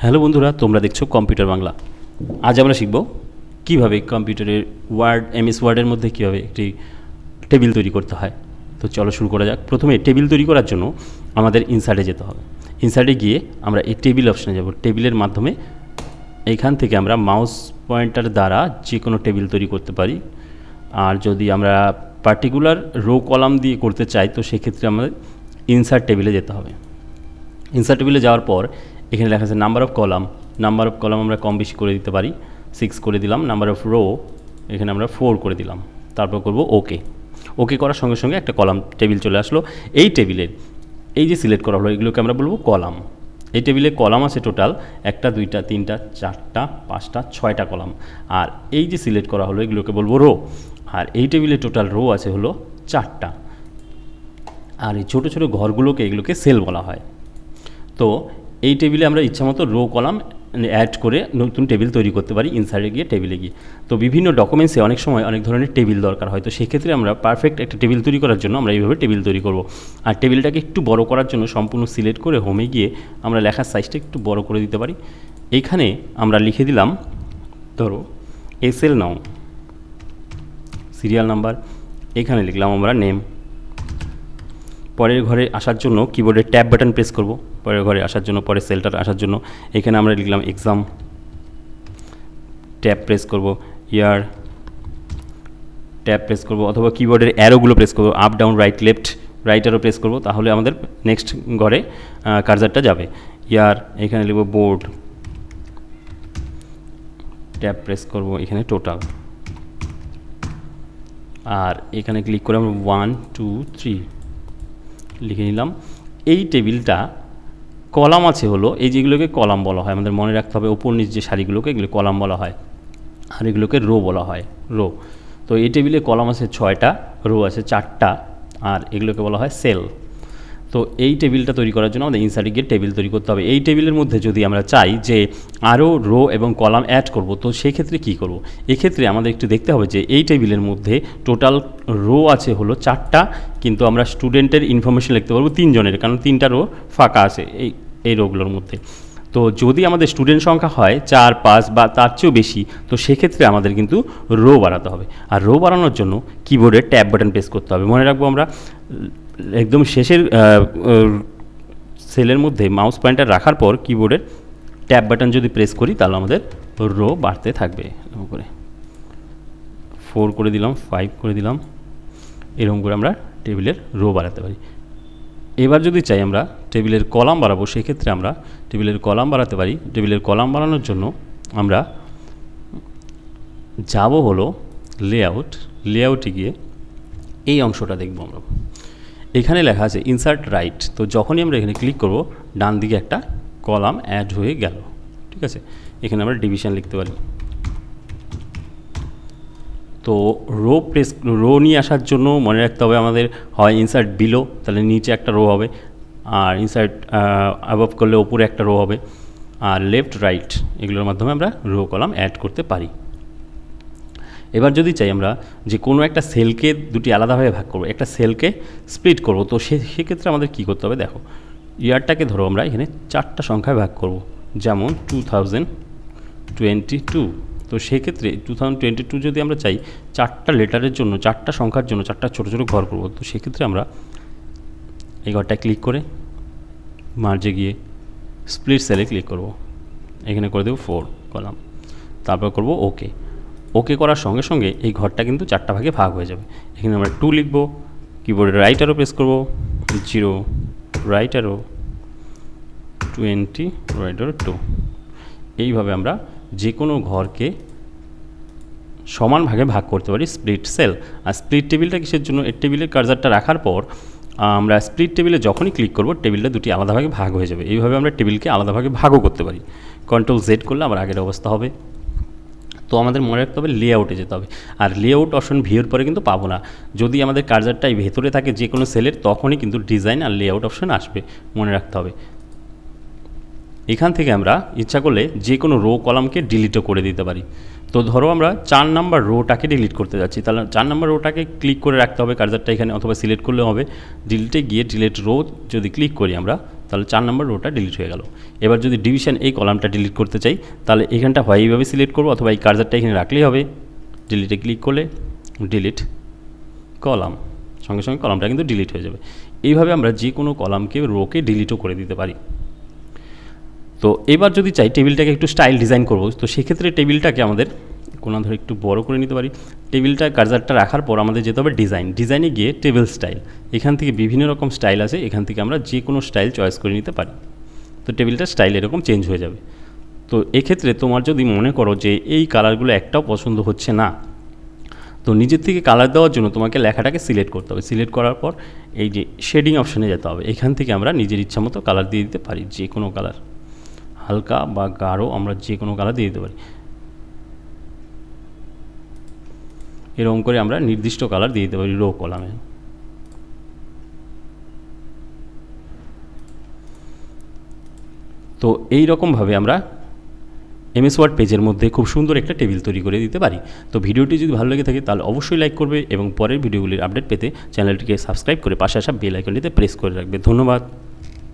Hello বন্ধুরা, তোমরা দেখছো কম্পিউটার বাংলা। আজ আমরা শিখব কিভাবে কম্পিউটারের এমএস ওয়ার্ডের মধ্যে কীভাবে একটি টেবিল তৈরি করতে হয়। তো চলো শুরু করা যাক। প্রথমে টেবিল তৈরি করার জন্য আমাদের ইনসার্টে যেতে হবে। ইনসার্টে গিয়ে আমরা এই টেবিল অপশানে যাব। টেবিলের মাধ্যমে এইখান থেকে আমরা মাউস পয়েন্টার দ্বারা যে কোনো টেবিল তৈরি করতে পারি। আর যদি আমরা পার্টিকুলার রো কলাম দিয়ে করতে চাই তো সেক্ষেত্রে আমাদের ইনসার্ট টেবিলে যেতে হবে। ইনসার্ট টেবিলে যাওয়ার পর এখানে লেখা আছে নাম্বার অফ কলাম আমরা কম বেশি করে দিতে পারি। 6 করে দিলাম। নাম্বার অফ রো এখানে আমরা 4 করে দিলাম। তারপর করব ওকে করার সঙ্গে সঙ্গে একটা কলাম টেবিল চলে আসলো। এই টেবিলের এই যে সিলেক্ট করা হলো এগুলোকে আমরা বলবো কলাম। এই টেবিলে কলাম আছে টোটাল 1টা 2টা 3টা 4টা 5টা 6টা কলাম। আর এই যে সিলেক্ট করা হলো এগুলোকে বলবো রো। আর এই টেবিলে টোটাল রো আছে হলো 4টা। আর এই ছোটো ছোটো ঘরগুলোকে এগুলোকে সেল বলা হয়। তো এই টেবিলে আমরা ইচ্ছামতো রো কলাম অ্যাড করে নতুন টেবিল তৈরি করতে পারি ইনসার্টে গিয়ে, টেবিলে গিয়ে। তো বিভিন্ন ডকুমেন্টসে অনেক সময় অনেক ধরনের টেবিল দরকার হয়। তো সেক্ষেত্রে আমরা পারফেক্ট একটা টেবিল তৈরি করার জন্য আমরা এইভাবে টেবিল তৈরি করব। আর টেবিলটাকে একটু বড় করার জন্য সম্পূর্ণ সিলেক্ট করে হোমে গিয়ে আমরা লেখার সাইজটা একটু বড় করে দিতে পারি। এইখানে আমরা লিখে দিলাম ধরো এসএল নাও, সিরিয়াল নাম্বার। এখানে লিখলাম আমরা নেম। পরের ঘরে আসার জন্য কিবোর্ডের ট্যাব বাটন প্রেস করব। পরের ঘরে আসার জন্য, পরের সেলটার আসার জন্য এখানে আমরা লিখলাম এক্সাম। ট্যাব প্রেস করব, ইয়ার ট্যাব প্রেস করব, অথবা কিবোর্ডের অ্যারোগুলো প্রেস করব, up down right left, right arrow press করব। তাহলে আমাদের নেক্সট ঘরে কার্সারটা যাবে। ইয়ার এখানে লিখব বোর্ড। ট্যাব প্রেস করব, এখানে টোটাল। আর এখানে ক্লিক করে আমরা 1 2 3 লিখে নিলাম। এই টেবিলটা কলাম আছে হলো এই যেগুলোকে কলাম বলা হয়। আমাদের মনে রাখতে হবে ওপর নিচ যে সারিগুলোকে এগুলো কলাম বলা হয়, আর এগুলোকে রো বলা হয়, রো। তো এই টেবিলে কলাম আছে 6টা, রো আছে 4টা, আর এগুলোকে বলা হয় সেল। তো এই টেবিলটা তৈরি করার জন্য আমাদের ইনসার্টে গিয়ে টেবিল তৈরি করতে হবে। এই টেবিলের মধ্যে যদি আমরা চাই যে আরও রো এবং কলাম অ্যাড করব তো সেক্ষেত্রে কী করব? এক্ষেত্রে আমাদের একটু দেখতে হবে যে এই টেবিলের মধ্যে টোটাল রো আছে হলো 4টা, কিন্তু আমরা স্টুডেন্টের ইনফরমেশন লিখতে পারবো 3 জনের, কারণ 3টা রো ফাঁকা আছে এই রোগুলোর মধ্যে। তো যদি আমাদের স্টুডেন্ট সংখ্যা হয় 4 5 বা তার চেয়েও বেশি তো সেক্ষেত্রে আমাদের কিন্তু রো বাড়াতে হবে। আর রো বাড়ানোর জন্য কিবোর্ডে ট্যাব বাটন প্রেস করতে হবে। মনে রাখবো আমরা একদম শেষের সেলের মধ্যে মাউস পয়েন্টার রাখার পর কিবোর্ডের ট্যাব বাটন যদি প্রেস করি তাহলে আমাদের রো বাড়তে থাকবে। এরকম করে 4 করে দিলাম, 5 করে দিলাম, এরকম করে আমরা টেবিলের রো বাড়াতে পারি। এবার যদি চাই আমরা টেবিলের কলাম বাড়াবো সেক্ষেত্রে আমরা টেবিলের কলাম বাড়াতে পারি। টেবিলের কলাম বাড়ানোর জন্য আমরা যাব হলো লেআউটে গিয়ে এই অংশটা দেখব আমরা। এখানে লেখা আছে ইনসার্ট রাইট। তো যখনই আমরা এখানে ক্লিক করব ডান দিকে একটা কলাম অ্যাড হয়ে গেল। ঠিক আছে, এখানে আমরা ডিভিশন লিখতে পারি। তো রো নিয়ে আসার জন্য মনে রাখতে হবে আমাদের হয় ইনসার্ট বিলো, তাহলে নিচে একটা রো হবে, আর ইনসার্ট অ্যাবভ করলে ওপরে একটা রো হবে, আর লেফট রাইট এগুলোর মাধ্যমে আমরা রো কলাম অ্যাড করতে পারি। এবার যদি চাই আমরা যে কোনো একটা সেলকে দুটি আলাদাভাবে ভাগ করব, একটা সেলকে স্প্লিট করব, তো সেক্ষেত্রে আমাদের কী করতে হবে? দেখো, ইয়ারটাকে ধরো আমরা এখানে 4টা সংখ্যায় ভাগ করব, যেমন 2022। তো সেক্ষেত্রে 2022 যদি আমরা চাই 4টা লেটারের জন্য, 4টা সংখ্যার জন্য 4টা ছোটো ছোটো ঘর করব, তো সেক্ষেত্রে আমরা এই ঘরটায় ক্লিক করে মার্জে গিয়ে স্প্লিট সেলে ক্লিক করব, এখানে করে দেবো 4 কলাম। তারপর করব ওকে করার সঙ্গে সঙ্গে এই ঘরটা কিন্তু 4টা ভাগে ভাগ হয়ে যাবে। এখানে আমরা 2 লিখব, কিবোর্ডে রাইট অ্যারো প্রেস করব, 0 রাইট অ্যারো 20 রাইট অ্যারো 2। এইভাবে আমরা যে কোনো ঘরকে সমান ভাগে ভাগ করতে পারি স্প্লিট সেল। আর স্প্লিট টেবিলটা কিসের জন্য? এই টেবিলের কার্সারটা রাখার পর আমরা স্প্লিট টেবিলে যখনই ক্লিক করব টেবিলটা দুটি আলাদা ভাগে ভাগ হয়ে যাবে। এইভাবে আমরা টেবিলকে আলাদা ভাগে ভাগও করতে পারি। কন্ট্রোল জেড করলে আবার আগের অবস্থা হবে। তো আমাদের মনে রাখতে হবে লেআউটে যেতে হবে। আর লেআউট অপশন ভিউর পরে কিন্তু পাবো না। যদি আমাদের কার্সারটাই ভেতরে থাকে যে কোনো সেলের তখনই কিন্তু ডিজাইন আর লেআউট অপশন আসবে, মনে রাখতে হবে। এখান থেকে আমরা ইচ্ছা করলে যে কোনো রো কলামকে ডিলিটও করে দিতে পারি। তো ধরো আমরা 4 নাম্বার রোটাকে ডিলিট করতে যাচ্ছি, তাহলে 4 নাম্বার রোটাকে ক্লিক করে রাখতে হবে কার্সারটা এখানে, অথবা সিলেক্ট করলে হবে। ডিলিটে গিয়ে ডিলিট রো যদি ক্লিক করি আমরা তাহলে 4 নম্বর রোটা ডিলিট হয়ে গেল। এবার যদি ডিভিশন এই কলামটা ডিলিট করতে চাই তাহলে এখানটা হয় এইভাবে সিলেক্ট করবো অথবা এই কার্সারটা এখানে রাখলেই হবে। ডিলিটে ক্লিক করলে ডিলিট কলাম, সঙ্গে সঙ্গে কলামটা কিন্তু ডিলিট হয়ে যাবে। এইভাবে আমরা যে কোনো কলামকে রোকে ডিলিটও করে দিতে পারি। তো এবার যদি চাই টেবিলটাকে একটু স্টাইল ডিজাইন করবো, তো সেক্ষেত্রে টেবিলটাকে আমাদের কোনো ধরে একটু বড় করে নিতে পারি। টেবিলটা কার্সারটা রাখার পর আমাদের যেতে হবে ডিজাইনে গিয়ে টেবিল স্টাইল, এখান থেকে বিভিন্ন রকম স্টাইল আছে, এখান থেকে আমরা যে কোনো স্টাইল চয়েস করে নিতে পারি। তো টেবিলটা স্টাইল এরকম চেঞ্জ হয়ে যাবে। তো এক্ষেত্রে তোমার যদি মনে করো যে এই কালারগুলো একটাও পছন্দ হচ্ছে না, তো নিজের থেকে কালার দেওয়ার জন্য তোমাকে লেখাটাকে সিলেক্ট করতে হবে। সিলেক্ট করার পর এই যে শেডিং অপশানে যেতে হবে, এখান থেকে আমরা নিজের ইচ্ছা মতো কালার দিয়ে দিতে পারি। যে কোনো কালার, হালকা বা গাঢ়, আমরা যে কোনো কালার দিয়ে দিতে পারি। এরকম করে আমরা নির্দিষ্ট কালার দিয়ে দিতে পারি রো কলামে। তো এই রকমভাবে আমরা এমএস ওয়ার্ড পেজের মধ্যে খুব সুন্দর একটা টেবিল তৈরি করে দিতে পারি। তো ভিডিওটি যদি ভালো লেগে থাকে তাহলে অবশ্যই লাইক করবে এবং পরের ভিডিওগুলির আপডেট পেতে চ্যানেলটিকে সাবস্ক্রাইব করে পাশে আসা বেল আইকনটিতে প্রেস করে রাখবে। ধন্যবাদ।